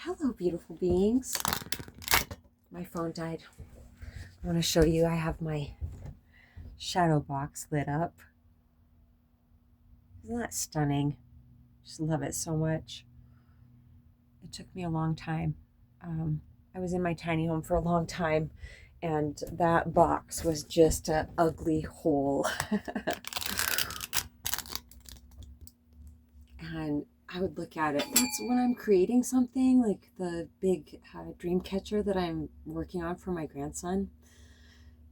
Hello, beautiful beings. My phone died. I want to show you, I have my shadow box lit up. Isn't that stunning? Just love it so much. It took me a long time. I was in my tiny home for a long time, and that box was just an ugly hole. And I would look at it. That's when I'm creating something like the big dream catcher that I'm working on for my grandson.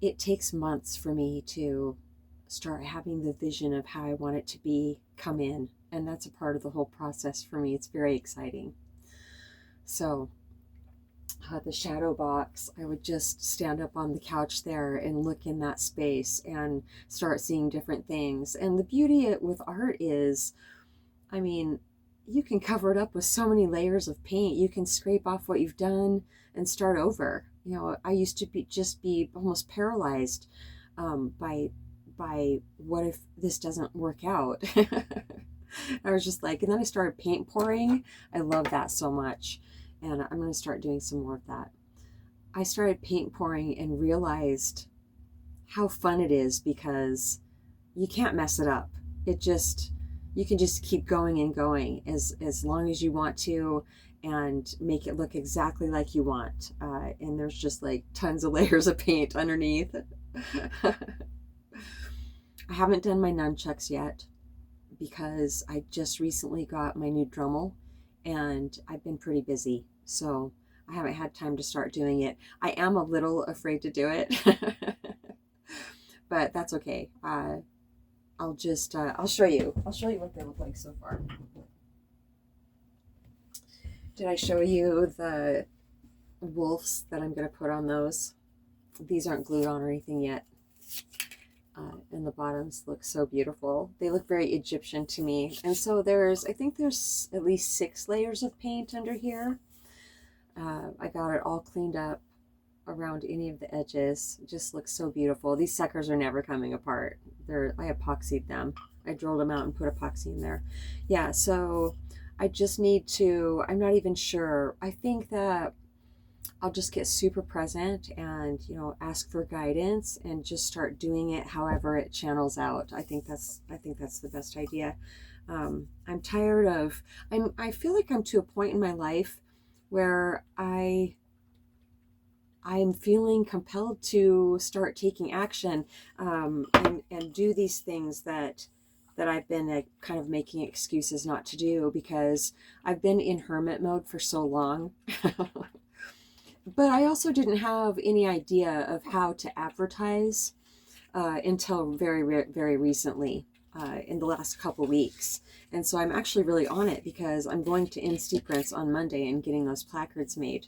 It takes months for me to start having the vision of how I want it to be come in. And that's a part of the whole process for me. It's very exciting. So the shadow box, I would just stand up on the couch there and look in that space and start seeing different things. And the beauty with art is, I mean, you can cover it up with so many layers of paint. You can scrape off what you've done and start over. You know, I used to be almost paralyzed by what if this doesn't work out? I was just like, and then I started paint pouring. I love that so much. And I'm going to start doing some more of that. I started paint pouring and realized how fun it is because you can't mess it up. You can just keep going and going as long as you want to and make it look exactly like you want. And there's just like tons of layers of paint underneath. I haven't done my nunchucks yet because I just recently got my new Dremel and I've been pretty busy. So I haven't had time to start doing it. I am a little afraid to do it, but that's okay. I'll show you what they look like so far. Did I show you the wolves that I'm going to put on those? These aren't glued on or anything yet. And the bottoms look so beautiful. They look very Egyptian to me. And so I think there's at least 6 layers of paint under here. I got it all cleaned up around any of the edges. It just looks so beautiful. These suckers are never coming apart. I epoxied them. I drilled them out and put epoxy in there. Yeah, so I just need to, I'm not even sure. I think that I'll just get super present and, ask for guidance and just start doing it however it channels out. I think that's the best idea. I'm tired of, I feel like I'm to a point in my life where I'm feeling compelled to start taking action and do these things that I've been kind of making excuses not to do because I've been in hermit mode for so long. But I also didn't have any idea of how to advertise until very, very recently, in the last couple weeks. And so I'm actually really on it because I'm going to Insty Prints on Monday and getting those placards made.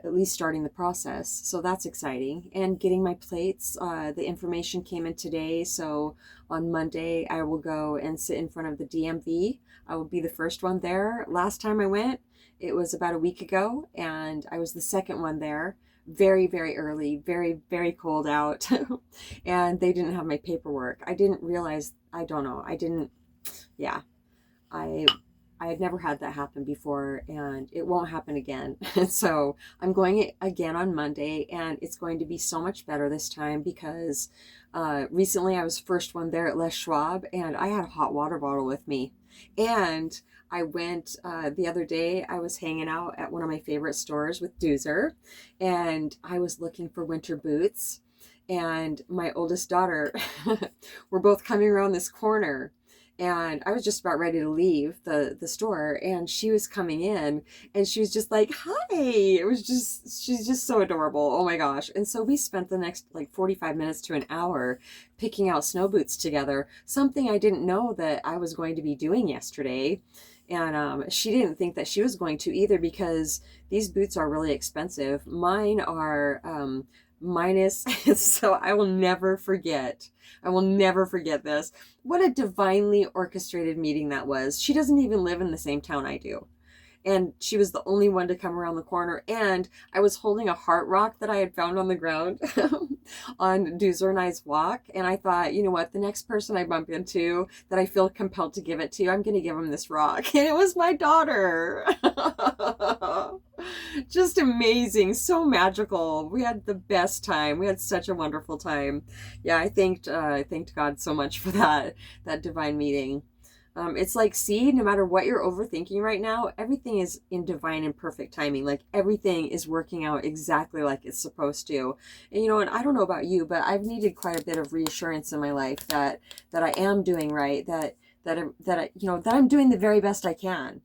At least starting the process. So that's exciting. And getting my plates, the information came in today. So on Monday, I will go and sit in front of the DMV. I will be the first one there. Last time I went, it was about a week ago, and I was the second one there. Very, very early, very, very cold out. And they didn't have my paperwork. I didn't realize, I don't know. Yeah. I had never had that happen before, and it won't happen again. So I'm going again on Monday, and it's going to be so much better this time because recently I was first one there at Les Schwab, and I had a hot water bottle with me. And I went the other day, I was hanging out at one of my favorite stores with Doozer, and I was looking for winter boots. And my oldest daughter, we're both coming around this corner. And I was just about ready to leave the store, and she was coming in, and she was just like, hi. She's just so adorable. Oh my gosh. And so we spent the next like 45 minutes to an hour picking out snow boots together, something I didn't know that I was going to be doing yesterday. And she didn't think that she was going to either because these boots are really expensive. Mine are minus, so I will never forget this. What a divinely orchestrated meeting that was. She doesn't even live in the same town I do. And she was the only one to come around the corner. And I was holding a heart rock that I had found on the ground on Doozer and I's walk. And I thought, you know what, the next person I bump into that I feel compelled to give it to, I'm going to give him this rock. And it was my daughter. Just amazing, so magical. We had the best time. We had such a wonderful time. Yeah, I thanked God so much for that divine meeting. It's like, see, no matter what you're overthinking right now, everything is in divine and perfect timing. Like everything is working out exactly like it's supposed to. And you know, and I don't know about you, but I've needed quite a bit of reassurance in my life that I am doing right, that I'm doing the very best I can.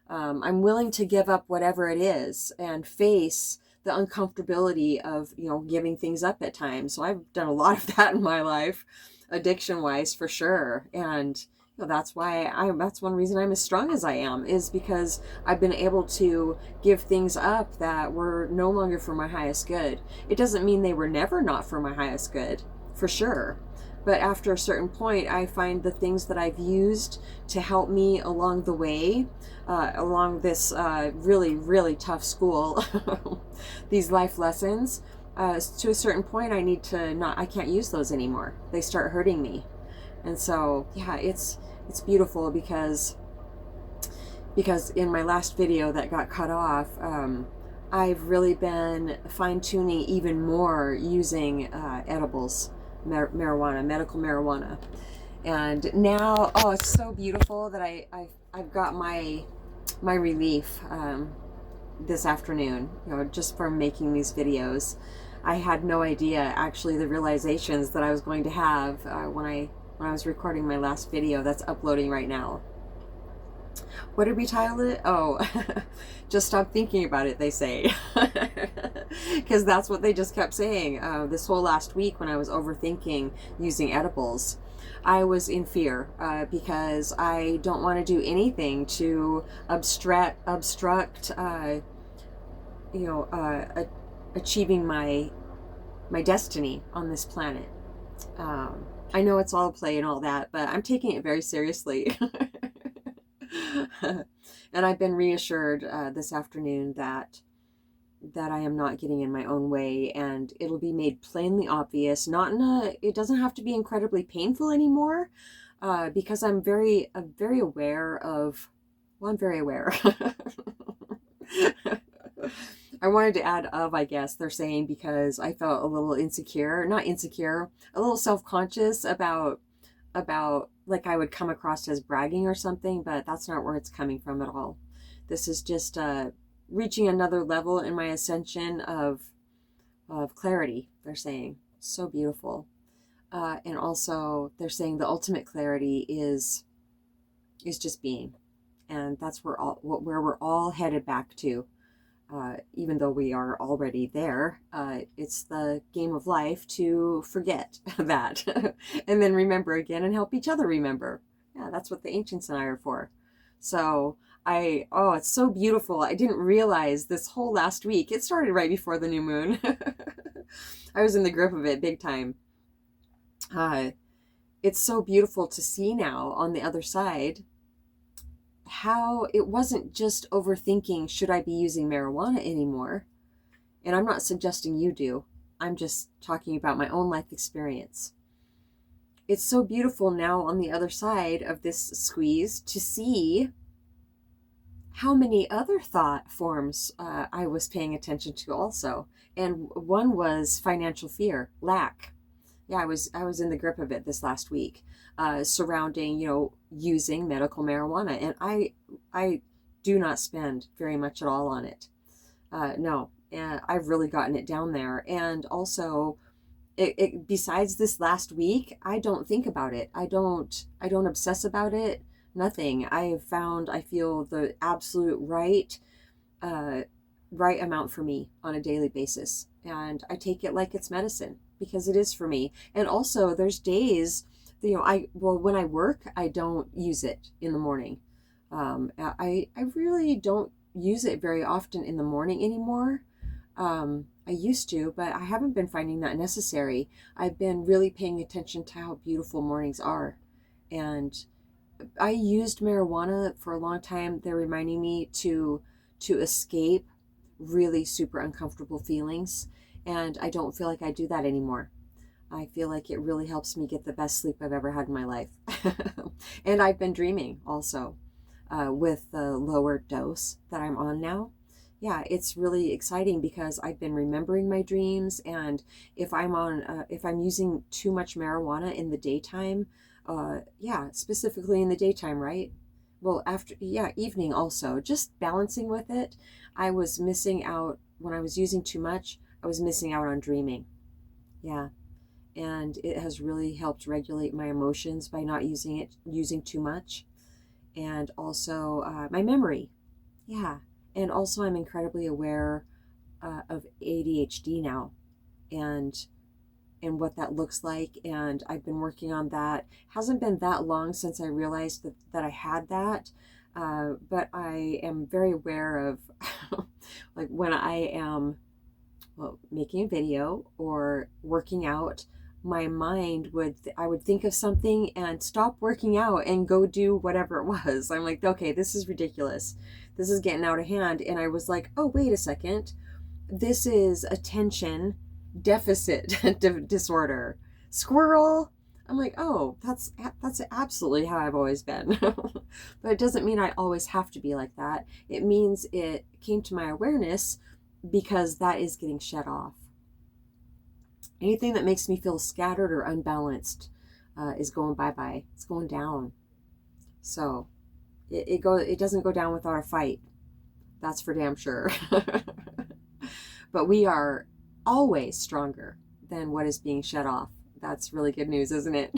I'm willing to give up whatever it is and face the uncomfortability of, giving things up at times. So I've done a lot of that in my life, addiction wise, for sure. And that's that's one reason I'm as strong as I am, is because I've been able to give things up that were no longer for my highest good. It doesn't mean they were never not for my highest good, for sure. But after a certain point, I find the things that I've used to help me along the way, along this really, really tough school, these life lessons, to a certain point, I can't use those anymore. They start hurting me. And so, yeah, it's beautiful because in my last video that got cut off, I've really been fine-tuning even more using edibles, marijuana, medical marijuana. And now, oh, it's so beautiful that I've got my relief this afternoon, just from making these videos. I had no idea, actually, the realizations that I was going to have when I was recording my last video that's uploading right now. What did we title it? Oh, just stop thinking about it, they say. Because that's what they just kept saying. This whole last week when I was overthinking using edibles, I was in fear because I don't want to do anything to obstruct achieving my destiny on this planet. I know it's all play and all that, but I'm taking it very seriously. And I've been reassured this afternoon that I am not getting in my own way, and it'll be made plainly obvious. It doesn't have to be incredibly painful anymore, because I'm very aware of. Well, I'm very aware. I wanted to add I guess they're saying, because I felt a little not insecure, a little self-conscious about like I would come across as bragging or something, but that's not where it's coming from at all. This is just reaching another level in my ascension of clarity, they're saying. So beautiful. And also they're saying the ultimate clarity is just being. And that's where we're all headed back to. Even though we are already there, it's the game of life to forget that and then remember again and help each other remember. Yeah, that's what the ancients and I are for. So it's so beautiful. I didn't realize this whole last week. It started right before the new moon. I was in the grip of it big time. It's so beautiful to see now on the other side how it wasn't just overthinking, should I be using marijuana anymore? And I'm not suggesting you do. I'm just talking about my own life experience. It's so beautiful now on the other side of this squeeze to see how many other thought forms I was paying attention to also. And one was financial fear, lack. Yeah, I was in the grip of it this last week, surrounding, using medical marijuana. And I do not spend very much at all on it. No, I've really gotten it down there. And also, besides this last week, I don't think about it. I don't obsess about it. Nothing. I feel the absolute right amount for me on a daily basis. And I take it like it's medicine, because it is for me. And also there's days, when I work, I don't use it in the morning. I really don't use it very often in the morning anymore. I used to, but I haven't been finding that necessary. I've been really paying attention to how beautiful mornings are. And I used marijuana for a long time. They're reminding me to escape really super uncomfortable feelings. And I don't feel like I do that anymore. I feel like it really helps me get the best sleep I've ever had in my life. And I've been dreaming also with the lower dose that I'm on now. yeah, it's really exciting because I've been remembering my dreams. And if I'm using too much marijuana in the daytime, yeah, specifically in the daytime, right? Well, after, yeah, evening also, just balancing with it. I was missing out when I was using too much. I was missing out on dreaming. Yeah. And it has really helped regulate my emotions by not using too much. And also my memory. Yeah. And also, I'm incredibly aware of ADHD now, and what that looks like. And I've been working on that. Hasn't been that long since I realized that I had that. But I am very aware of like when I am, well, making a video or working out, my mind I would think of something and stop working out and go do whatever it was. I'm like, okay, this is ridiculous. This is getting out of hand. And I was like, oh, wait a second. This is attention deficit disorder. Squirrel. I'm like, oh, that's absolutely how I've always been. But it doesn't mean I always have to be like that. It means it came to my awareness because that is getting shut off. Anything that makes me feel scattered or unbalanced is going bye-bye. It's going down. So it doesn't go down without a fight. That's for damn sure. But we are always stronger than what is being shut off. That's really good news, isn't it?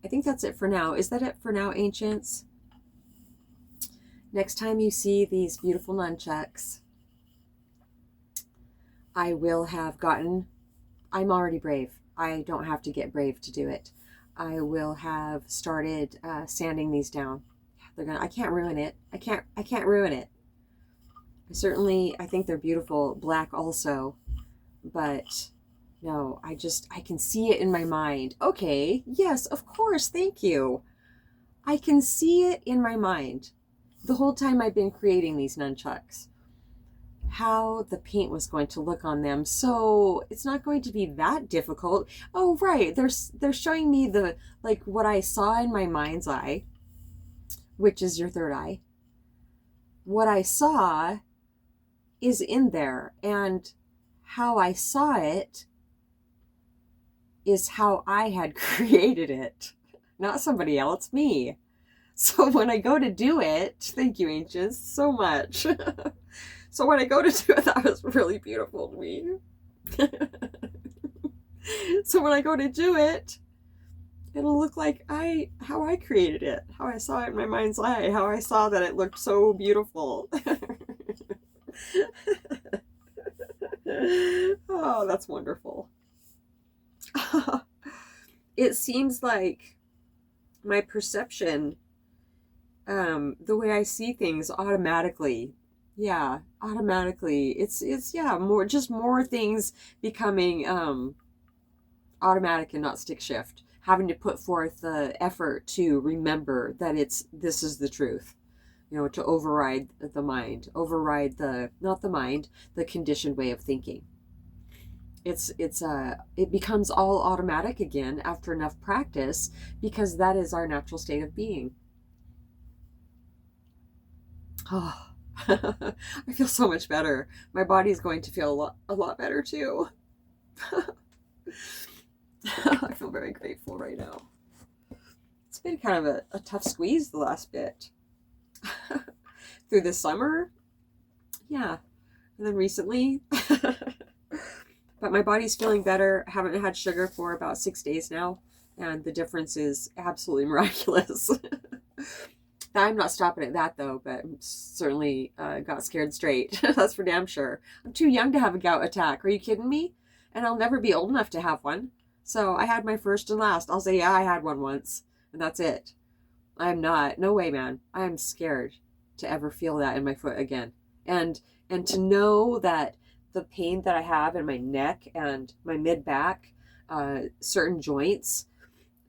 I think that's it for now. Is that it for now, ancients? Next time you see these beautiful nunchucks, I will have gotten, I'm already brave. I don't have to get brave to do it. I will have started sanding these down. I can't ruin it. I can't ruin it. I think they're beautiful black also, but no, I can see it in my mind. Okay, yes, of course, thank you. I can see it in my mind the whole time I've been creating these nunchucks, how the paint was going to look on them. So it's not going to be that difficult. Oh, right. They're showing me what I saw in my mind's eye, which is your third eye. What I saw is in there, and how I saw it is how I had created it, not somebody else, me. So when I go to do it, thank you, ancients, so much. So when I go to do it, that was really beautiful to me. So when I go to do it, it'll look like how I created it, how I saw it in my mind's eye, how I saw that it looked so beautiful. Oh, that's wonderful. It seems like my perception, the way I see things automatically, it's more things becoming automatic and not stick shift, having to put forth the effort to remember that this is the truth, to override the mind, the conditioned way of thinking. It becomes all automatic again after enough practice, because that is our natural state of being. Oh, I feel so much better. My body is going to feel a lot better too. I feel very grateful right now. It's been kind of a tough squeeze the last bit. Through the summer, yeah, and then recently. But my body's feeling better. I haven't had sugar for about 6 days now, and the difference is absolutely miraculous. I'm not stopping at that though, but certainly got scared straight. That's for damn sure. I'm too young to have a gout attack. Are you kidding me? And I'll never be old enough to have one. So I had my first and last. I'll say, yeah, I had one once, and that's it. I'm not. No way, man. I'm scared to ever feel that in my foot again. And to know that the pain that I have in my neck and my mid-back, certain joints,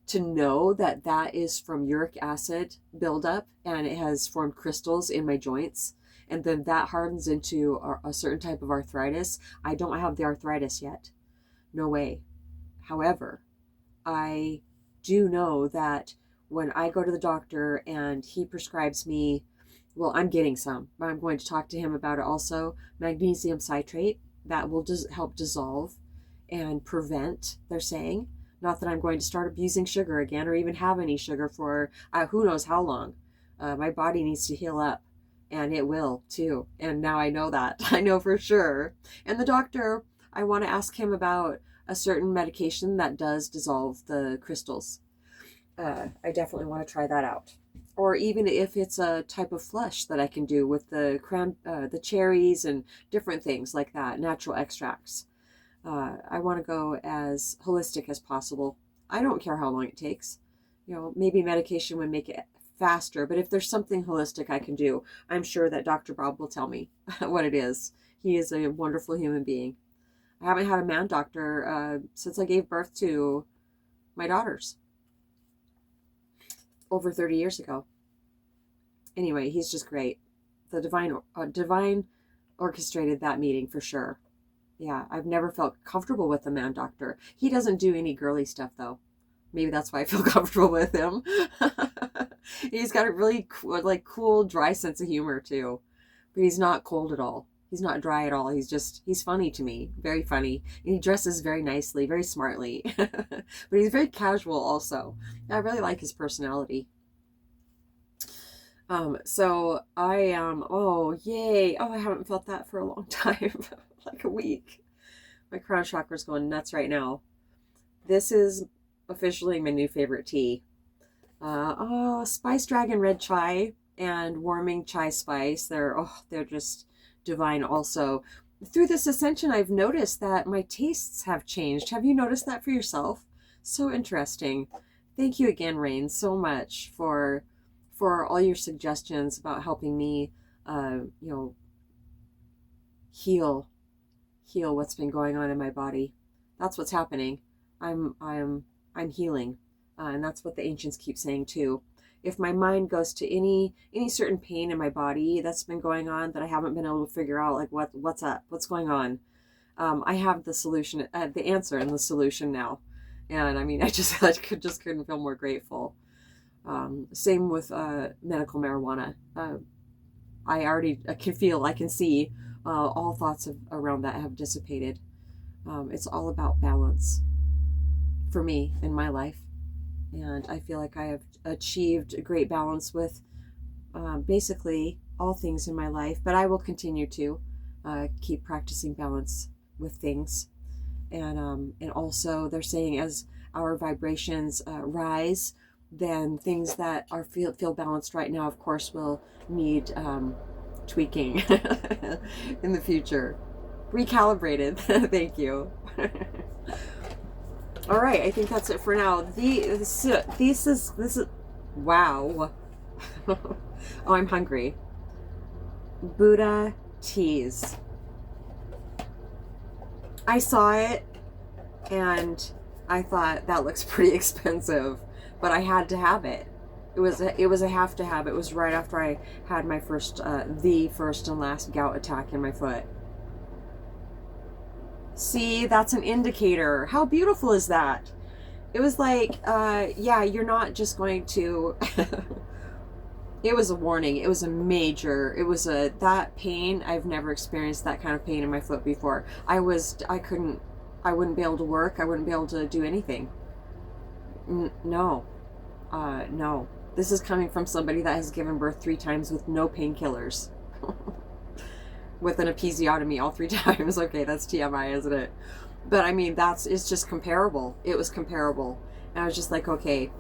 to know that that is from uric acid buildup, and it has formed crystals in my joints, and then that hardens into a certain type of arthritis. I don't have the arthritis yet. No way. However, I do know that when I go to the doctor and he prescribes me Well, I'm getting some, but I'm going to talk to him about it also. Magnesium citrate, that will just help dissolve and prevent, they're saying. Not that I'm going to start abusing sugar again or even have any sugar for who knows how long. My body needs to heal up, and it will too. And now I know that. I know for sure. And the doctor, I want to ask him about a certain medication that does dissolve the crystals. I definitely want to try that out. Or even if it's a type of flush that I can do with the cherries and different things like that, natural extracts. I want to go as holistic as possible. I don't care how long it takes. Maybe medication would make it faster, but if there's something holistic I can do, I'm sure that Dr. Bob will tell me what it is. He is a wonderful human being. I haven't had a man doctor since I gave birth to my daughters over 30 years ago. Anyway, he's just great. The divine orchestrated that meeting for sure. Yeah, I've never felt comfortable with a man doctor. He doesn't do any girly stuff though. Maybe that's why I feel comfortable with him. He's got a really cool, dry sense of humor too. But he's not cold at all. He's not dry at all. He's funny to me. Very funny. And he dresses very nicely, very smartly. But he's very casual also. I really like his personality. So I am, oh, yay. Oh, I haven't felt that for a long time. Like a week. My crown chakra's going nuts right now. This is officially my new favorite tea. Spice Dragon Red Chai and Warming Chai Spice. They're just divine also. Through this ascension, I've noticed that my tastes have changed. Have you noticed that for yourself? So interesting. Thank you again, Rain, so much for all your suggestions about helping me, heal what's been going on in my body. That's what's happening. I'm healing, and that's what the ancients keep saying too. If my mind goes to any certain pain in my body that's been going on that I haven't been able to figure out, like what's up, what's going on, I have the solution, the answer, and the solution now. And I mean, I just couldn't feel more grateful. Same with medical marijuana. I can see all thoughts around that have dissipated. It's all about balance for me in my life. And I feel like I have achieved a great balance with basically all things in my life. But I will continue to keep practicing balance with things. And also they're saying as our vibrations rise, then things that are feel balanced right now, of course, will need tweaking in the future. Recalibrated. Thank you. All right, I think that's it for now. This is wow. Oh, I'm hungry. Buddha teas. I saw it and I thought that looks pretty expensive, but I had to have it. It was a have to have. It was right after I had my first and last gout attack in my foot. See, that's an indicator. How beautiful is that? It was like, yeah, you're not just going to. It was a warning. It was a major. That pain. I've never experienced that kind of pain in my foot before. I wouldn't be able to work. I wouldn't be able to do anything. No. No. This is coming from somebody that has given birth 3 times with no painkillers. With an episiotomy all 3 times. Okay, that's TMI, isn't it? But I mean, it's just comparable. It was comparable. And I was just like, okay,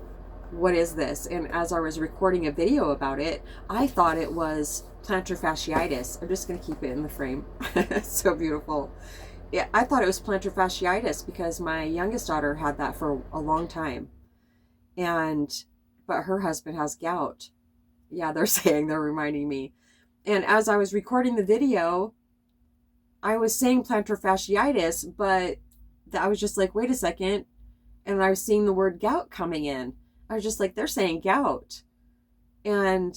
what is this? And as I was recording a video about it, I thought it was plantar fasciitis. I'm just going to keep it in the frame. It's so beautiful. Yeah, I thought it was plantar fasciitis because my youngest daughter had that for a long time. But her husband has gout. Yeah, they're reminding me. And as I was recording the video, I was saying plantar fasciitis, but I was just like, wait a second. And I was seeing the word gout coming in. I was just like, they're saying gout. And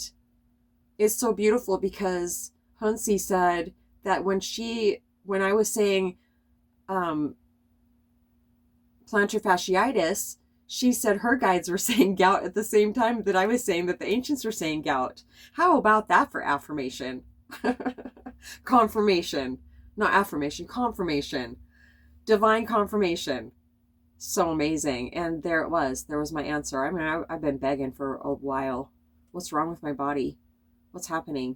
it's so beautiful because Hunsi said that when I was saying plantar fasciitis, she said her guides were saying gout at the same time that I was saying that the ancients were saying gout. How about that for affirmation? Confirmation. Not affirmation, confirmation. Divine confirmation. So amazing. And there it was. There was my answer. I mean, I've been begging for a while. What's wrong with my body? What's happening?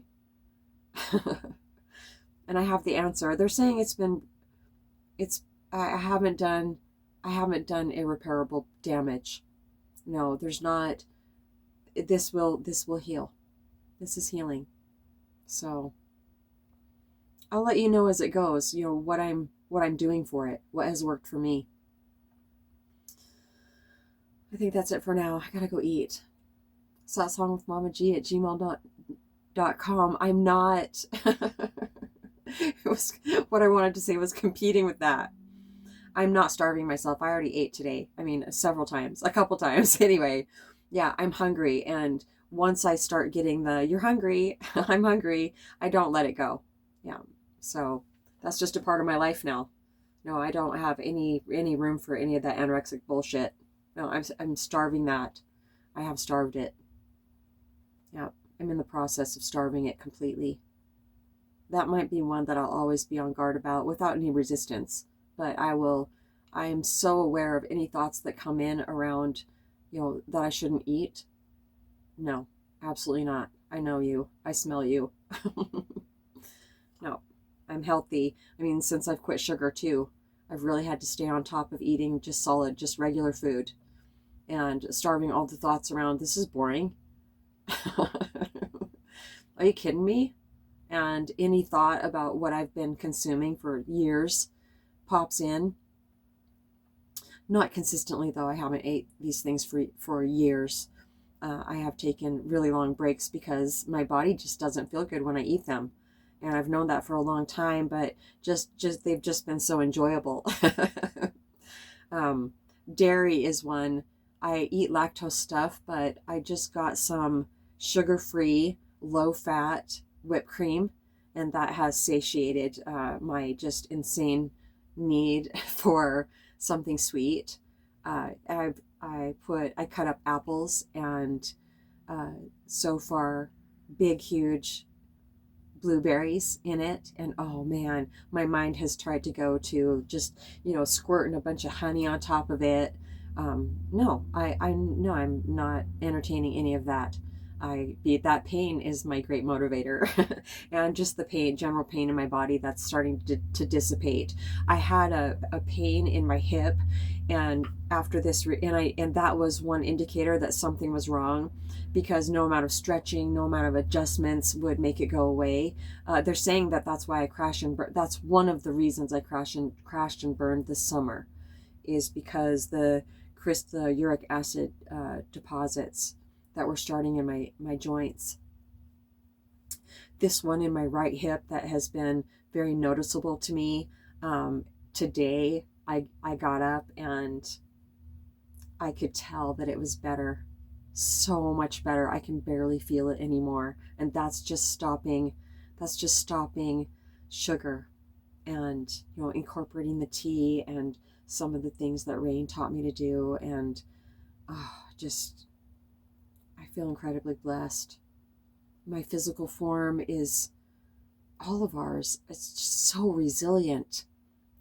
And I have the answer. They're saying I haven't done irreparable damage. No, there's not. This will heal. This is healing. So I'll let you know as it goes, you know, what I'm doing for it, what has worked for me. I think that's it for now. I gotta go eat. satsangwithmamaji@gmail.com. I'm not what I wanted to say was competing with that. I'm not starving myself. I already ate today. I mean, several times, a couple times anyway. Yeah, I'm hungry. And once I start getting you're hungry, I'm hungry, I don't let it go. Yeah. So that's just a part of my life now. No, I don't have any room for any of that anorexic bullshit. No, I'm starving that. I have starved it. Yeah, I'm in the process of starving it completely. That might be one that I'll always be on guard about without any resistance. But I am so aware of any thoughts that come in around, you know, that I shouldn't eat. No, absolutely not. I know you. I smell you. No, I'm healthy. I mean, since I've quit sugar too, I've really had to stay on top of eating just regular food and starving all the thoughts around, this is boring. Are you kidding me? And any thought about what I've been consuming for years pops in. Not consistently, though. I haven't ate these things for years. I have taken really long breaks because my body just doesn't feel good when I eat them. And I've known that for a long time, but they've just been so enjoyable. Dairy is one. I eat lactose stuff, but I just got some sugar-free, low-fat whipped cream, and that has satiated my just insane need for something sweet. I cut up apples and so far big huge blueberries in it, and oh man, my mind has tried to go to just, you know, squirting a bunch of honey on top of it. No, I'm not entertaining any of that. That pain is my great motivator, and just the general pain in my body that's starting to dissipate. I had a pain in my hip, and after this, and that was one indicator that something was wrong, because no amount of stretching, no amount of adjustments would make it go away. They're saying that that's why I crash and burn. That's one of the reasons I crashed and burned this summer, is because the uric acid deposits that were starting in my joints. This one in my right hip that has been very noticeable to me. Today I got up and I could tell that it was better, so much better. I can barely feel it anymore, and that's just stopping sugar, and, you know, incorporating the tea and some of the things that Rain taught me to do, and I feel incredibly blessed. My physical form is all of ours. It's just so resilient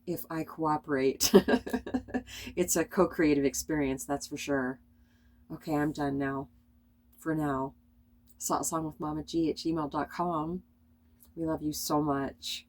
if I cooperate. It's a co-creative experience, that's for sure. Okay, I'm done now. For now. satsangwithmamaji@gmail.com. We love you so much.